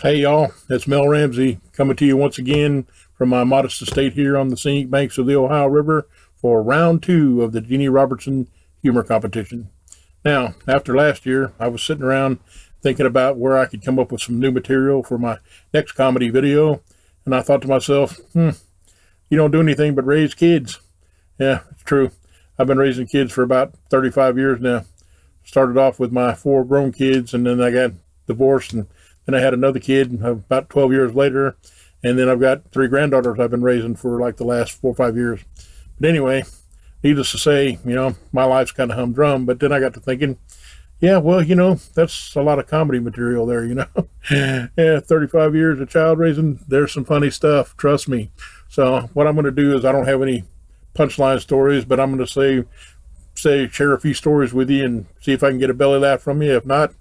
Hey y'all, it's Mel Ramsey coming to you once again from my modest estate here on the scenic banks of the Ohio River for round two of the Jeannie Robertson humor competition. Now, after last year, I was sitting around thinking about where I could come up with some new material for my next comedy video, and I thought to myself, you don't do anything but raise kids. Yeah, it's true. I've been raising kids for about 35 years now. Started off with my 4 grown kids, and then I got divorced, and then I had another kid about 12 years later, and then I've got 3 granddaughters I've been raising for like the last 4 or 5 years. But anyway, needless to say, my life's kind of humdrum. But then I got to thinking, yeah, well, that's a lot of comedy material there, Yeah, 35 years of child raising, there's some funny stuff, trust me. So what I'm going to do is I don't have any punchline stories, but I'm going to share a few stories with you and see if I can get a belly laugh from you. If not,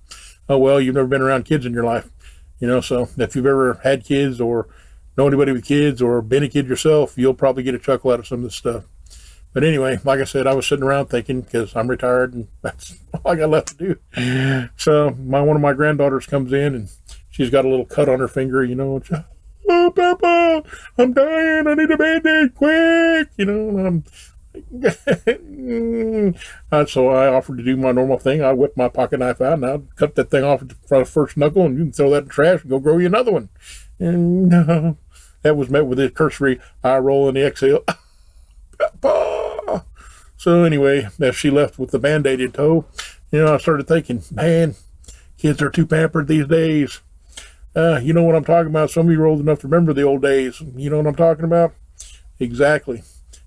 oh well, you've never been around kids in your life. So if you've ever had kids or know anybody with kids or been a kid yourself, you'll probably get a chuckle out of some of this stuff. But anyway, like I said, I was sitting around thinking, because I'm retired and that's all I got left to do. So one of my granddaughters comes in and she's got a little cut on her finger, and she, "Oh, Papa, I'm dying. I need a Band-Aid quick." And so I offered to do my normal thing. I whipped my pocket knife out and I cut that thing off at the first knuckle, and you can throw that in the trash and go grow you another one. And that was met with a cursory eye roll and the exhale. Papa. So anyway, as she left with the Band-Aid in tow, I started thinking, man, kids are too pampered these days. You know what I'm talking about. Some of you are old enough to remember the old days. You know what I'm talking about? Exactly.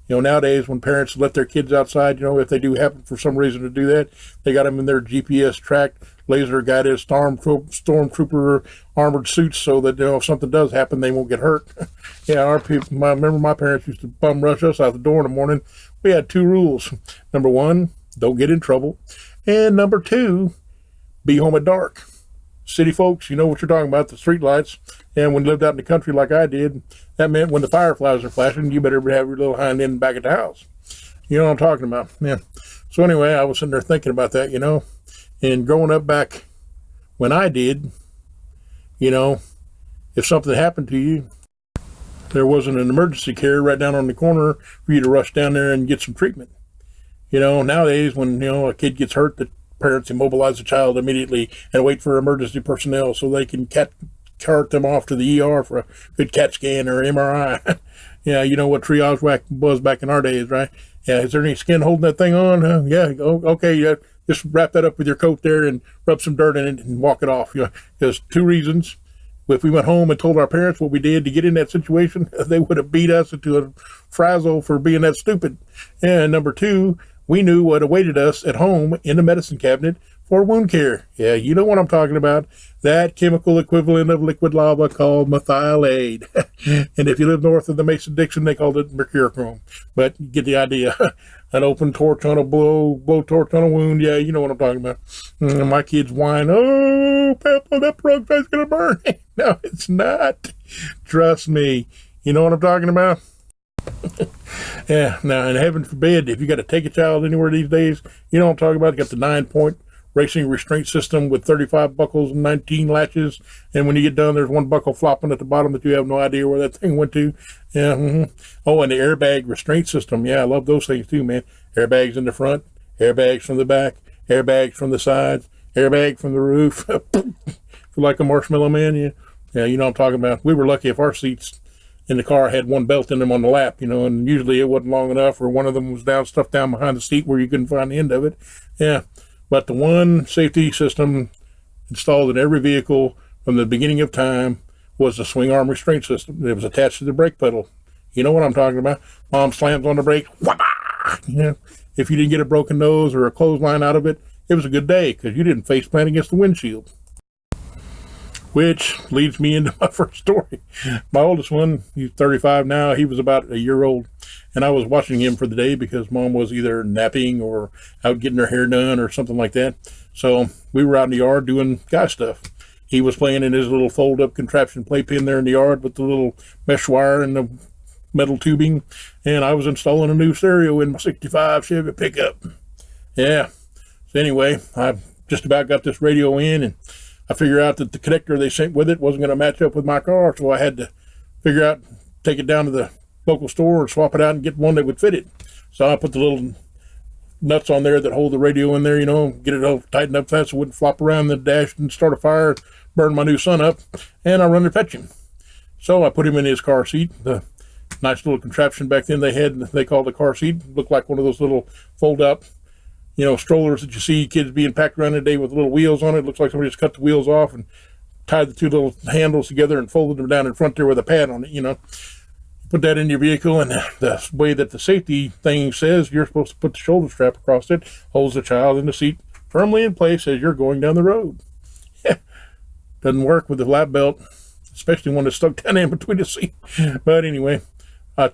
Nowadays when parents let their kids outside, if they do happen for some reason to do that, they got them in their GPS tracked, laser guided stormtrooper armored suits so that, if something does happen, they won't get hurt. Yeah, our people, I remember my parents used to bum rush us out the door in the morning. We had 2 rules. Number 1, don't get in trouble. And number 2, be home at dark. City folks, you know what you're talking about, the street lights. And when you lived out in the country like I did, that meant when the fireflies are flashing, you better have your little hind end back at the house. You know what I'm talking about? Yeah. So anyway, I was sitting there thinking about that, and growing up back when I did, if something happened to you, there wasn't an emergency care right down on the corner for you to rush down there and get some treatment. Nowadays when, a kid gets hurt, the parents immobilize the child immediately and wait for emergency personnel so they can cart them off to the ER for a good CAT scan or MRI. Yeah, you know what triage was back in our days, right? Yeah, is there any skin holding that thing on? Yeah, okay, yeah, just wrap that up with your coat there and rub some dirt in it and walk it off. There's 2 reasons. If we went home and told our parents what we did to get in that situation, they would have beat us into a frazzle for being that stupid. And number 2, we knew what awaited us at home in the medicine cabinet for wound care. Yeah, you know what I'm talking about. That chemical equivalent of liquid lava called methylate. And if you live north of the Mason-Dixon, they called it mercurochrome. But you get the idea. An open torch on a blow torch on a wound. Yeah, you know what I'm talking about. And my kids whine, "Oh, Papa, that peroxide's going to burn." No, it's not. Trust me. You know what I'm talking about? Yeah, now, and heaven forbid, if you got to take a child anywhere these days, you know what I'm talking about. You got the 9-point racing restraint system with 35 buckles and 19 latches, and when you get done, there's 1 buckle flopping at the bottom that you have no idea where that thing went to. Yeah. Oh, and the airbag restraint system. Yeah, I love those things too, man. Airbags in the front, airbags from the back, airbags from the sides, airbag from the roof. Feel like a marshmallow man. Yeah, you know what I'm talking about. We were lucky if our seats in the car had 1 belt in them on the lap, and usually it wasn't long enough, or one of them was stuffed down behind the seat where you couldn't find the end of it. Yeah. But the one safety system installed in every vehicle from the beginning of time was the swing arm restraint system. It was attached to the brake pedal. You know what I'm talking about. Mom slams on the brake. Yeah. If you didn't get a broken nose or a clothesline out of it, it was a good day because you didn't face plant against the windshield. Which leads me into my first story. My oldest one, he's 35 now. He was about a year old. And I was watching him for the day because Mom was either napping or out getting her hair done or something like that. So we were out in the yard doing guy stuff. He was playing in his little fold-up contraption playpen there in the yard with the little mesh wire and the metal tubing. And I was installing a new stereo in my 65 Chevy pickup. Yeah. So anyway, I just about got this radio in, and I figured out that the connector they sent with it wasn't going to match up with my car, so I had to figure out, take it down to the local store and swap it out and get one that would fit it. So I put the little nuts on there that hold the radio in there, you know, get it all tightened up fast so it wouldn't flop around the dash and start a fire, burn my new son up, and I run to fetch him. So I put him in his car seat. The nice little contraption back then they had, they called a car seat, looked like one of those little fold-out, you know, strollers that you see kids being packed around today with little wheels on it. Looks like somebody just cut the wheels off and tied the two little handles together and folded them down in front there with a pad on it, you know. Put that in your vehicle, and the way that the safety thing says, you're supposed to put the shoulder strap across it, holds the child in the seat firmly in place as you're going down the road. Doesn't work with the lap belt, especially when it's stuck down in between the seat. But anyway, I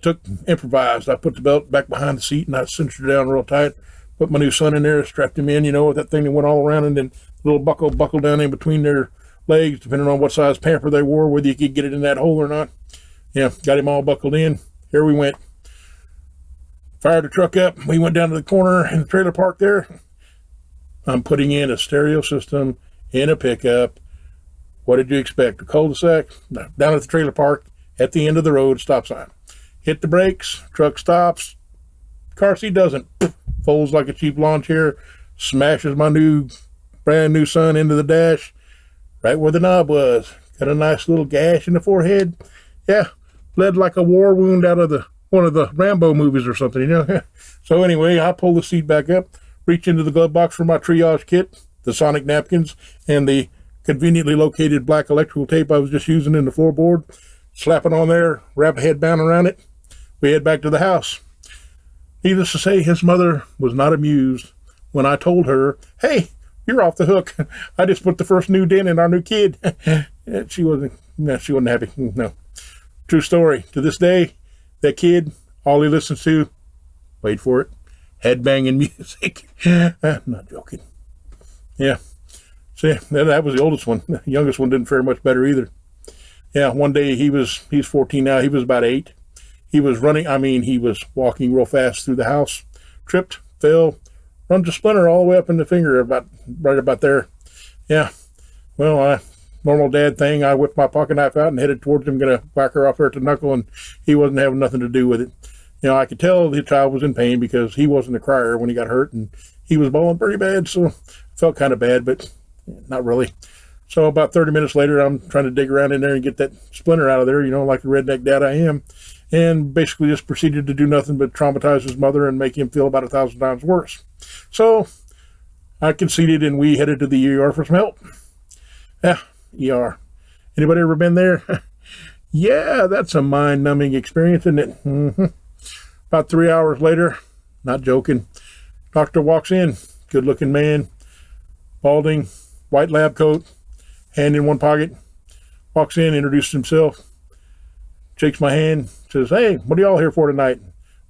improvised. I put the belt back behind the seat and I cinched it down real tight. Put my new son in there, strapped him in, you know, with that thing that went all around, and then the little buckle down in between their legs, depending on what size pamper they wore, whether you could get it in that hole or not. Yeah, got him all buckled in. Here we went. Fired the truck up. We went down to the corner in the trailer park there. I'm putting in a stereo system in a pickup. What did you expect? A cul-de-sac? No, down at the trailer park, at the end of the road, stop sign. Hit the brakes, truck stops. Car seat doesn't. Folds like a cheap lawn chair. Smashes my brand new son into the dash, right where the knob was. Got a nice little gash in the forehead. Yeah, bled like a war wound out of one of the Rambo movies or something, you know. So anyway, I pull the seat back up, reach into the glove box for my triage kit, the Sonic napkins, and the conveniently located black electrical tape I was just using in the floorboard. Slap it on there, wrap a headband around it. We head back to the house. Needless to say, his mother was not amused when I told her, "Hey, you're off the hook. I just put the first new dent in our new kid." She wasn't happy. No. True story. To this day, that kid, all he listens to, wait for it, headbanging music. Not joking. Yeah. See, that was the oldest one. The youngest one didn't fare much better either. Yeah, one day he's 14 now. He was about 8. He was he was walking real fast through the house, tripped, fell, runs a splinter all the way up in the finger, right about there. Yeah. Well, normal dad thing, I whipped my pocket knife out and headed towards him, gonna whack her off there at the knuckle, and he wasn't having nothing to do with it. You know, I could tell the child was in pain because he wasn't a crier when he got hurt, and he was bawling pretty bad, so I felt kind of bad, but not really. So about 30 minutes later, I'm trying to dig around in there and get that splinter out of there, you know, like the redneck dad I am, and basically just proceeded to do nothing but traumatize his mother and make him feel about 1,000 times worse. So I conceded, and we headed to the ER for some help. Yeah, ER. Anybody ever been there? Yeah, that's a mind-numbing experience, isn't it? Mm-hmm. About 3 hours later, not joking, doctor walks in, good-looking man, balding, white lab coat, hand in one pocket, walks in, introduces himself, shakes my hand, says, "Hey, what are y'all here for tonight?"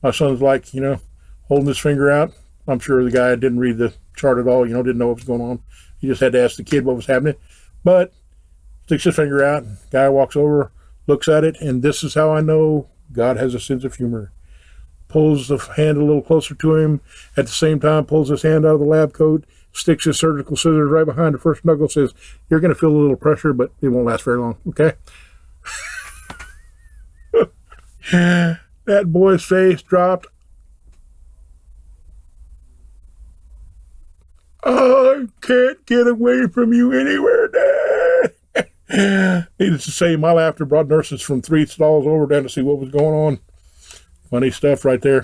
My son's like, you know, holding his finger out. I'm sure the guy didn't read the chart at all, you know, didn't know what was going on. He just had to ask the kid what was happening. But sticks his finger out, guy walks over, looks at it, and this is how I know God has a sense of humor. Pulls the hand a little closer to him, at the same time pulls his hand out of the lab coat, sticks his surgical scissors right behind the first knuckle, says, "You're going to feel a little pressure, but it won't last very long, okay?" That boy's face dropped. "I can't get away from you anywhere, Dad." Needless to say, my laughter brought nurses from 3 stalls over down to see what was going on. Funny stuff right there.